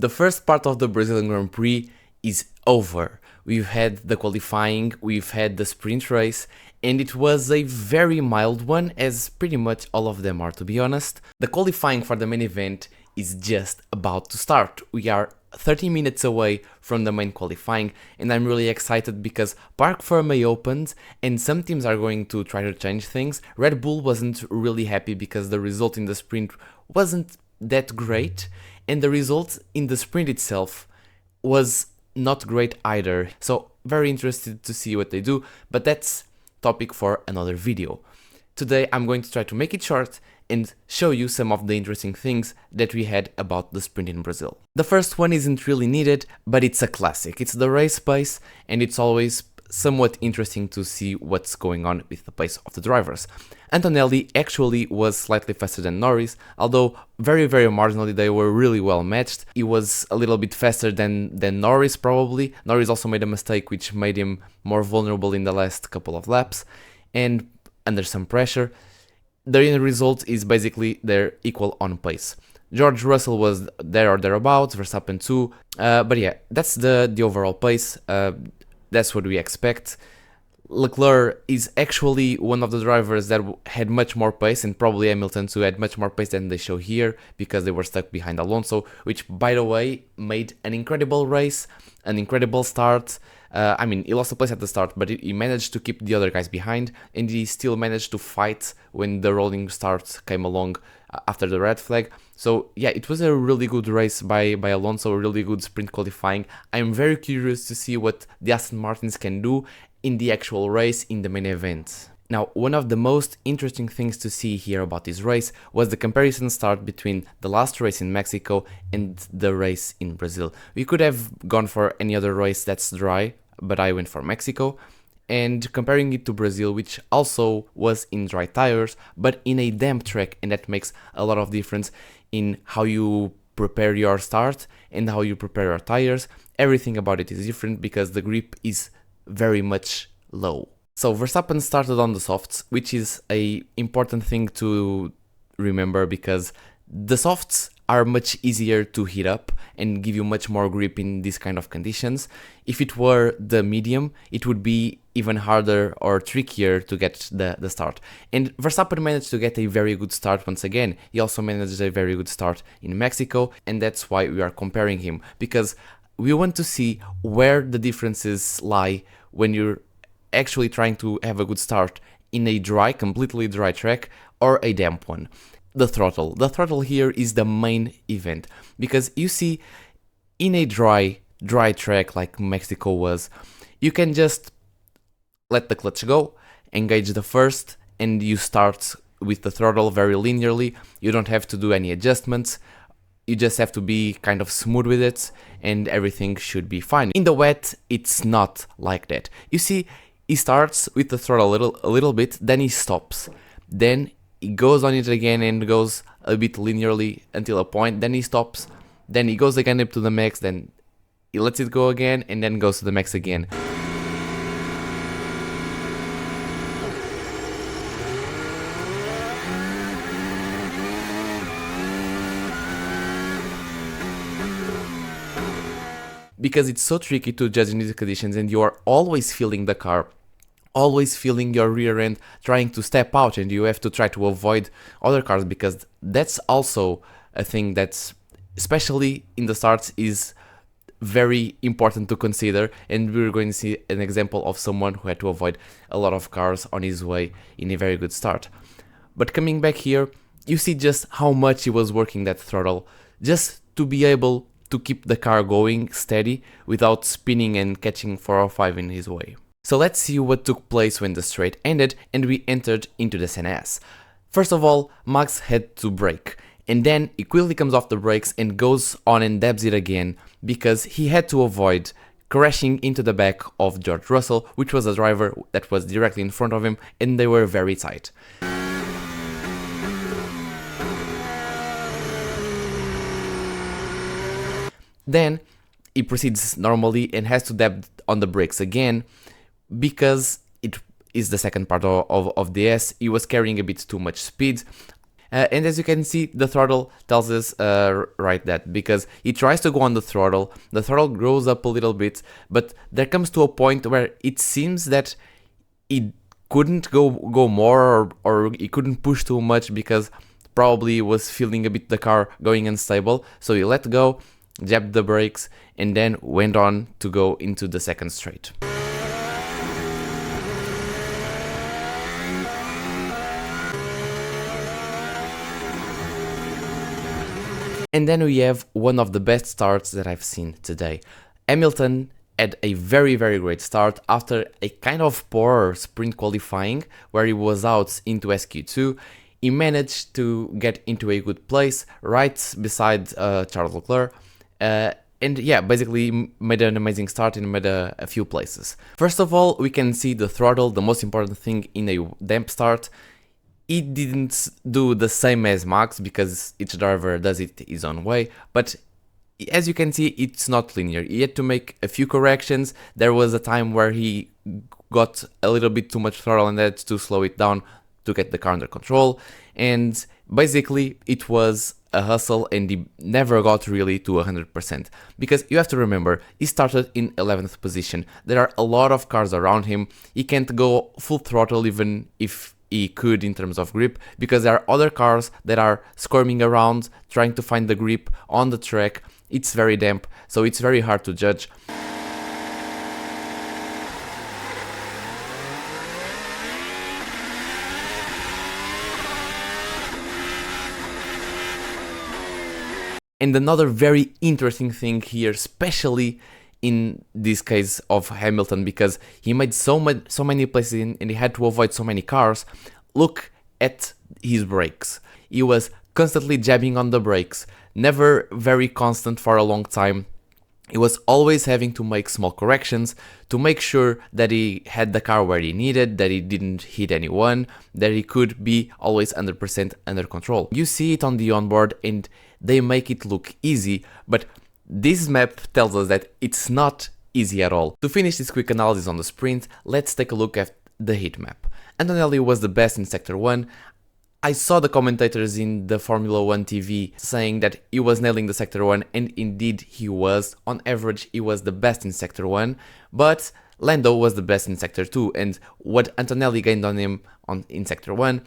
The first part of the Brazilian Grand Prix is over. We've had the qualifying, we've had the sprint race, and it was a very mild one, as pretty much all of them are, to be honest. The qualifying for the main event is just about to start. We are 30 minutes away from the main qualifying, and I'm really excited because Parc Fermé opened and some teams are going to try to change things. Red Bull wasn't really happy because the result in the sprint wasn't that great, and the result in the sprint itself was not great either. So very interested to see what they do, but that's topic for another video. Today I'm going to try to make it short and show you some of the interesting things that we had about the sprint in Brazil. The first one isn't really needed, but it's a classic. It's the race pace, and it's always somewhat interesting to see what's going on with the pace of the drivers. Antonelli actually was slightly faster than Norris, although very marginally. They were really well matched. He was a little bit faster than Norris probably. Norris also made a mistake which made him more vulnerable in the last couple of laps, and under some pressure. The end result is basically they're equal on pace. George Russell was there or thereabouts, Verstappen too, but yeah, that's the overall pace. That's what we expect. Leclerc is actually one of the drivers that had much more pace, and probably Hamilton too had much more pace than they show here because they were stuck behind Alonso, which by the way made an incredible race, an incredible start. I mean, he lost a place at the start, but he managed to keep the other guys behind, and he still managed to fight when the rolling start came along after the red flag. So yeah, it was a really good race by Alonso, a really good sprint qualifying. I'm very curious to see what the Aston Martins can do in the actual race in the main event. Now, one of the most interesting things to see here about this race was the comparison start between the last race in Mexico and the race in Brazil. We could have gone for any other race that's dry, but I went for Mexico, and comparing it to Brazil, which also was in dry tires, but in a damp track, and that makes a lot of difference in how you prepare your start and how you prepare your tires. Everything about it is different because the grip is very much low. So Verstappen started on the softs, which is a important thing to remember because the softs are much easier to heat up and give you much more grip in these kind of conditions. If it were the medium, it would be even harder or trickier to get the start. And Verstappen managed to get a very good start once again. He also managed a very good start in Mexico, and that's why we are comparing him, because we want to see where the differences lie when you're actually trying to have a good start in a dry, completely dry track or a damp one. The throttle here is the main event, because you see in a dry track like Mexico was, you can just let the clutch go, engage the first, and you start with the throttle very linearly. You don't have to do any adjustments. You just have to be kind of smooth with it and everything should be fine. In the wet, it's not like that. You see, he starts with the throttle a little bit, then he stops. Then he goes on it again and goes a bit linearly until a point, then he stops, then he goes again up to the max, then he lets it go again and then goes to the max again. Because it's so tricky to judge in these conditions, and you are always feeling the car, always feeling your rear end trying to step out, and you have to try to avoid other cars, because that's also a thing that's, especially in the starts, is very important to consider. And we're going to see an example of someone who had to avoid a lot of cars on his way in a very good start. But coming back here, you see just how much he was working that throttle just to be able to keep the car going steady without spinning and catching 405 in his way. So let's see what took place when the straight ended and we entered into the SNS. First of all, Max had to brake, and then he quickly comes off the brakes and goes on and dabs it again because he had to avoid crashing into the back of George Russell, which was a driver that was directly in front of him, and they were very tight. Then he proceeds normally and has to dab on the brakes again because it is the second part of the S. He was carrying a bit too much speed, And as you can see, the throttle tells us right that, because he tries to go on the throttle grows up a little bit, but there comes to a point where it seems that he couldn't go more, or he couldn't push too much because probably was feeling a bit the car going unstable. So he let go, jabbed the brakes, and then went on to go into the second straight. And then we have one of the best starts that I've seen today. Hamilton had a very great start after a kind of poor sprint qualifying where he was out into SQ2. He managed to get into a good place right beside Charles Leclerc. And yeah, basically made an amazing start and made a few places. First of all, we can see the throttle, the most important thing in a damp start. He didn't do the same as Max because each driver does it his own way, but as you can see, it's not linear. He had to make a few corrections. There was a time where he got a little bit too much throttle and had to slow it down to get the car under control, and basically it was a hustle, and he never got really to 100%, because you have to remember, he started in 11th position. There are a lot of cars around him. He can't go full throttle even if he could in terms of grip, because there are other cars that are squirming around trying to find the grip on the track. It's very damp, so it's very hard to judge. And another very interesting thing here, especially in this case of Hamilton, because he made so many places in, and he had to avoid so many cars. Look at his brakes. He was constantly jabbing on the brakes, never very constant for a long time. He was always having to make small corrections to make sure that he had the car where he needed, that he didn't hit anyone, that he could be always 100% under control. You see it on the onboard and they make it look easy, but this map tells us that it's not easy at all. To finish this quick analysis on the sprint, let's take a look at the heat map. Antonelli was the best in Sector 1. I saw the commentators in the Formula 1 TV saying that he was nailing the Sector 1, and indeed he was. On average, he was the best in Sector 1, but Lando was the best in Sector 2, and what Antonelli gained on him in Sector 1,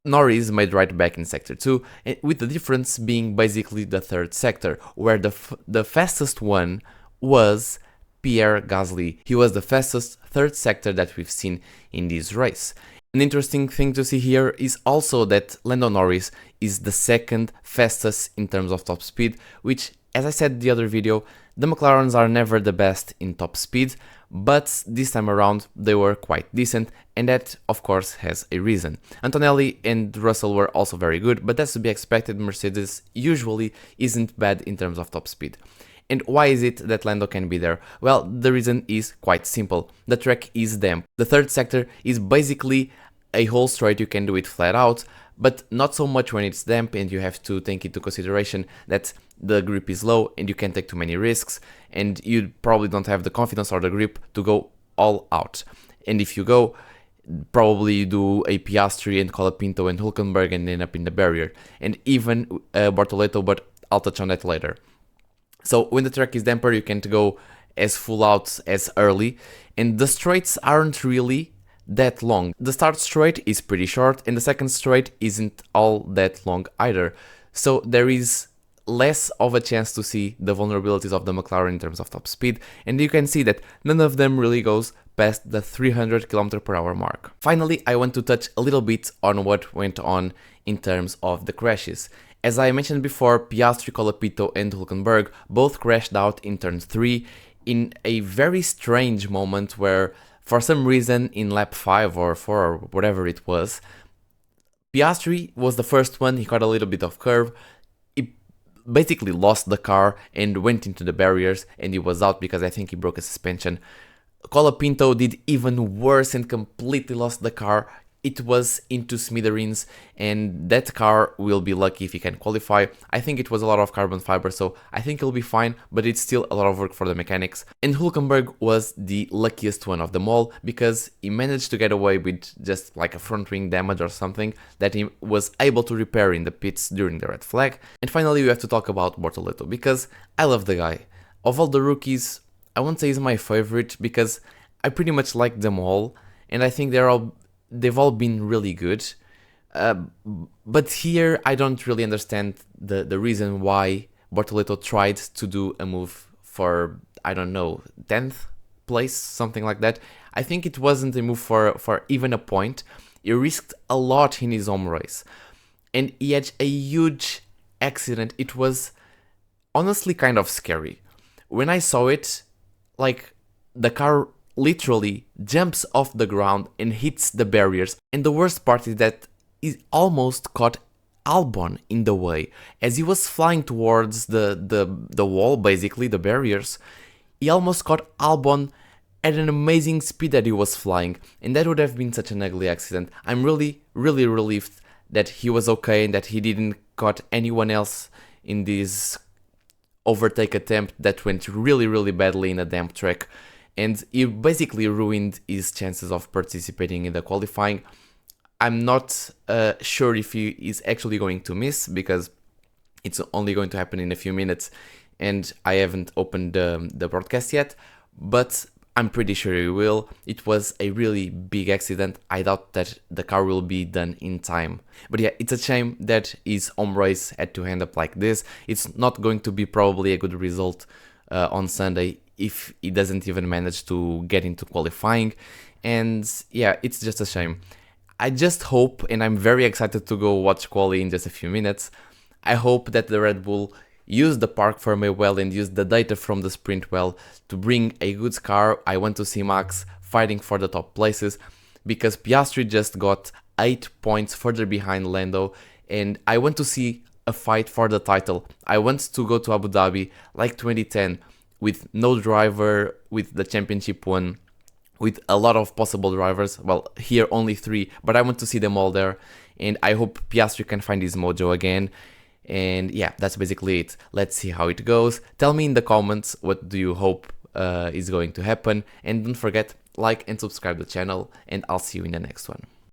Norris made right back in Sector 2, with the difference being basically the third sector, where the fastest one was Pierre Gasly. He was the fastest third sector that we've seen in this race. An interesting thing to see here is also that Lando Norris is the second fastest in terms of top speed, which, as I said in the other video, the McLarens are never the best in top speed, but this time around they were quite decent, and that of course has a reason. Antonelli and Russell were also very good, but that's to be expected. Mercedes usually isn't bad in terms of top speed. And why is it that Lando can be there? Well, the reason is quite simple. The track is damp. The third sector is basically a whole straight. You can do it flat out, but not so much when it's damp, and you have to take into consideration that the grip is low and you can't take too many risks, and you probably don't have the confidence or the grip to go all out. And if you go, probably you do a Piastri and Colapinto and Hülkenberg and end up in the barrier, and even Bortoleto, but I'll touch on that later. So when the track is damper, you can't go as full out as early, and the straights aren't really that long. The start straight is pretty short, and the second straight isn't all that long either. So there is less of a chance to see the vulnerabilities of the McLaren in terms of top speed, and you can see that none of them really goes past the 300 km/h mark. Finally, I want to touch a little bit on what went on in terms of the crashes. As I mentioned before, Piastri, Colapinto and Hülkenberg both crashed out in turn 3 in a very strange moment where, for some reason, in lap 5 or 4 or whatever it was, Piastri was the first one. He caught a little bit of curve. He basically lost the car and went into the barriers, and he was out because I think he broke a suspension. Colapinto did even worse and completely lost the car. it was into smithereens, and that car will be lucky if he can qualify. I think it was a lot of carbon fiber, so I think he'll be fine, but it's still a lot of work for the mechanics. And Hulkenberg was the luckiest one of them all, because he managed to get away with just like a front wing damage or something that he was able to repair in the pits during the red flag. And finally we have to talk about Bortoleto, because I love the guy. Of all the rookies, I won't say he's my favorite, because I pretty much like them all, and I think they've all been really good. But here I don't really understand the reason why Bortoleto tried to do a move for, I don't know, 10th place, something like that. I think it wasn't a move for even a point. He risked a lot in his home race, and he had a huge accident. It was honestly kind of scary. When I saw it, like, the car literally jumps off the ground and hits the barriers, and the worst part is that he almost caught Albon in the way. As he was flying towards the wall, basically the barriers, he almost caught Albon at an amazing speed that he was flying, and that would have been such an ugly accident. I'm really relieved that he was okay and that he didn't caught anyone else in this overtake attempt that went really badly in a damp track, and he basically ruined his chances of participating in the qualifying. I'm not sure if he is actually going to miss, because it's only going to happen in a few minutes and I haven't opened the broadcast yet, but I'm pretty sure he will. It was a really big accident. I doubt that the car will be done in time. But yeah, it's a shame that his home race had to end up like this. It's not going to be probably a good result on Sunday if he doesn't even manage to get into qualifying. And yeah, it's just a shame. I just hope, and I'm very excited to go watch quali in just a few minutes, I hope that the Red Bull use the park firmware well and use the data from the sprint well to bring a good car. I want to see Max fighting for the top places, because Piastri just got 8 points further behind Lando, and I want to see a fight for the title. I want to go to Abu Dhabi like 2010 with no driver, with the championship won, with a lot of possible drivers. Well, here only 3, but I want to see them all there, and I hope Piastri can find his mojo again. And yeah, that's basically it. Let's see how it goes. Tell me in the comments what do you hope is going to happen, and don't forget, like and subscribe the channel, and I'll see you in the next one.